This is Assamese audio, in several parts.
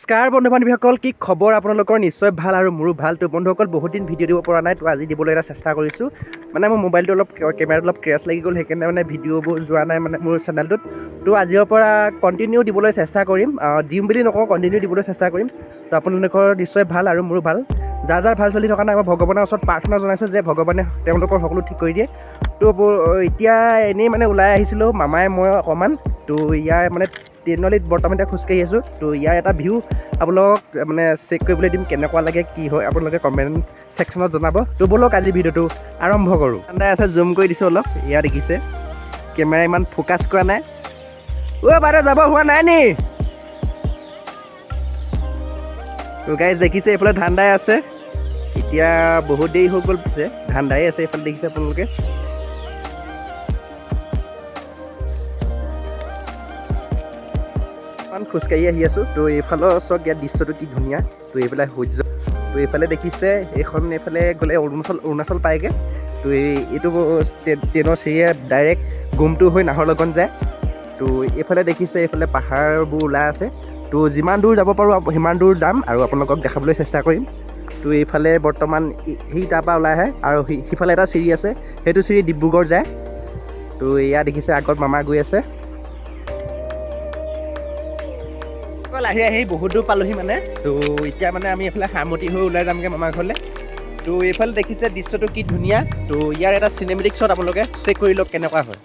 নমস্কাৰ বন্ধু বান্ধৱীসকল, কি খবৰ আপোনালোকৰ? নিশ্চয় ভাল আৰু মোৰো ভাল। তো বন্ধুসকল, বহুত দিন ভিডিঅ' দিব পৰা নাই, তো আজি দিবলৈ এটা চেষ্টা কৰিছোঁ। মানে মোৰ মোবাইলটো কেমেৰাটো অলপ ক্ৰেছ লাগি গ'ল, সেইকাৰণে মানে ভিডিঅ'বোৰ যোৱা নাই মানে মোৰ চেনেলটোত। তো আজিৰ পৰা কণ্টিনিউ দিবলৈ চেষ্টা কৰিম, দিম বুলি নকওঁ, কণ্টিনিউ দিবলৈ চেষ্টা কৰিম। তো আপোনালোকৰ নিশ্চয় ভাল আৰু মোৰো ভাল। যাৰ যাৰ ভাল চলি থকা নাই, মই ভগৱানৰ ওচৰত প্ৰাৰ্থনা জনাইছোঁ যে ভগৱানে তেওঁলোকৰ সকলো ঠিক কৰি দিয়ে। তো এতিয়া এনেই মানে ওলাই আহিছিলোঁ মামাই মই অকণমান, তো ইয়াৰ মানে ট্ৰেইনলৈত বৰ্তমান এতিয়া খোজকাঢ়ি আছোঁ। তো ইয়াৰ এটা ভিউ আপোনালোকক মানে চেক কৰিবলৈ দিম, কেনেকুৱা লাগে কি হয় আপোনালোকে কমেণ্ট ছেকশ্যনত জনাব। তো ব'লক আজি ভিডিঅ'টো আৰম্ভ কৰোঁ। ঠাণ্ডাই আছে, জুম কৰি দিছোঁ অলপ, ইয়াত দেখিছে কেমেৰা ইমান ফ'কাছ কৰা নাই। অ' বাইদেউ যাব হোৱা নাই নি? তো গাইজ দেখিছে এইফালে ঠাণ্ডাই আছে, এতিয়া বহুত দেৰি হৈ গ'ল, পিছে ঠাণ্ডাই আছে এইফালে দেখিছে আপোনালোকে। খোজকাঢ়ি আহি আছোঁ। তো এইফালৰ চাওক, ইয়াত দৃশ্যটো কি ধুনীয়া। তো এইফালে সূৰ্য, তো এইফালে দেখিছে এইফালে গ'লে অৰুণাচল পায়গৈ। তো এইটো ট্ৰেইনৰ চিৰিয়ে ডাইৰেক্ট গুমটো হৈ নাহৰলগুন যায়। তো এইফালে দেখিছে এইফালে পাহাৰবোৰ ওলাই আছে। তো যিমান দূৰ যাব পাৰোঁ সিমান দূৰ যাম আৰু আপোনালোকক দেখাবলৈ চেষ্টা কৰিম। তো এইফালে বৰ্তমান সেই তাৰপৰা ওলাই আহে আৰু সিফালে এটা চিৰি আছে, সেইটো চিৰি ডিব্ৰুগড় যায়। তো এয়া দেখিছে আগত মামা গৈ আছে। আহি বহুত দূৰ পালোহি মানে। তো এতিয়া মানে আমি এইফালে সামতি হৈ ওলাই যামগৈ মামাৰ ঘৰলৈ। তো এইফালে দেখিছে দৃশ্যটো কি ধুনীয়া। তো ইয়াৰ এটা চিনেমেটিক শ্বট আপোনালোকে চেক কৰি লওক কেনেকুৱা হয়।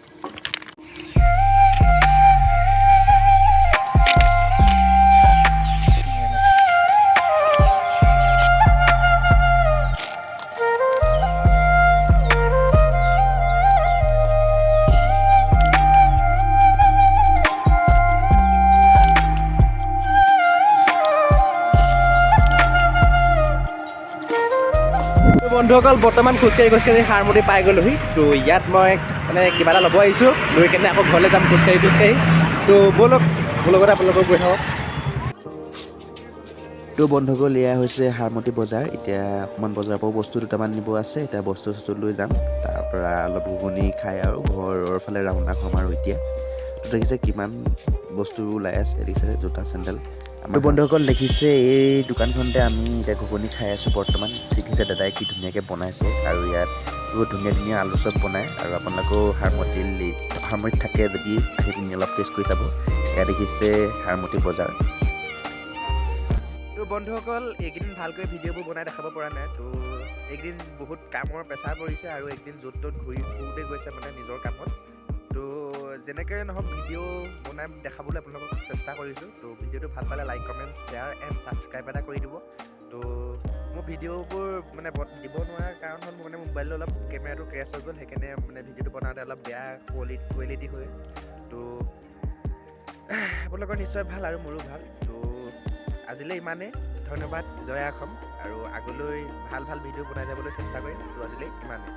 বন্ধুসকল, বৰ্তমান খোজকাঢ়ি সাৰমতি পাই গ'লোহি। তো ইয়াত মই মানে কিবা এটা ল'ব আহিছোঁ, লৈ কেনে আকৌ ঘৰলৈ যাম খোজকাঢ়ি। তো ব'লক লগতে আপোনালোকক গৈ থাকক। তো বন্ধুসকল, এয়া হৈছে সাৰমতি বজাৰ। এতিয়া অকণমান বজাৰৰ পৰা বস্তু দুটামান নিব আছে, এতিয়া বস্তু লৈ যাম। তাৰপৰা অলপ ঘুগুনি খাই আৰু ঘৰৰ ফালে ৰাওনা হ'ম আৰু এতিয়া। তো দেখিছে কিমান বস্তু ওলাই আছে, দেখিছে জোতা চেণ্ডেল। তো বন্ধুসকল দেখিছে এই দোকানখনতে আমি এতিয়া ঘুগুনি খাই আছোঁ বৰ্তমান। দেখিছে দাদাই কি ধুনীয়াকৈ বনাইছে আৰু ইয়াত বহুত ধুনীয়া আলু চপ বনায়। আৰু আপোনালোকেও সাৰমতিত থাকে যদি আহি পিনি অলপ টেষ্ট কৰি চাব। এয়া দেখিছে সাৰমতি বজাৰ। তো বন্ধুসকল, এইকেইদিন ভালকৈ ভিডিঅ'বোৰ বনাই দেখাব পৰা নাই। তো এইকেইদিন বহুত কামৰ প্ৰেছাৰ পৰিছে আৰু একদিন য'ত ত'ত ঘূৰোঁতে গৈছে মানে নিজৰ কামত। তো যেনেকৈ নহওক ভিডিঅ' বনাই দেখাবলৈ আপোনালোকক চেষ্টা কৰিছোঁ। তো ভিডিঅ'টো ভাল পালে like, comment, share and subscribe এটা কৰি দিব। তো মোৰ ভিডিঅ'বোৰ মানে দিব নোৱাৰাৰ কাৰণ হ'ল মানে মোবাইলটো অলপ কেমেৰাটো ক্ৰেছ হৈ গ'ল, সেইকাৰণে মানে ভিডিঅ'টো বনাওঁতে অলপ বেয়া কোৱালিটি হয়। তো আপোনালোকৰ নিশ্চয় ভাল আৰু মোৰো ভাল। তো আজিলৈ ইমানেই, ধন্যবাদ, জয় অসম। আৰু আগলৈ ভাল ভিডিঅ' বনাই যাবলৈ চেষ্টা কৰিম। তো আজিলৈ ইমানেই।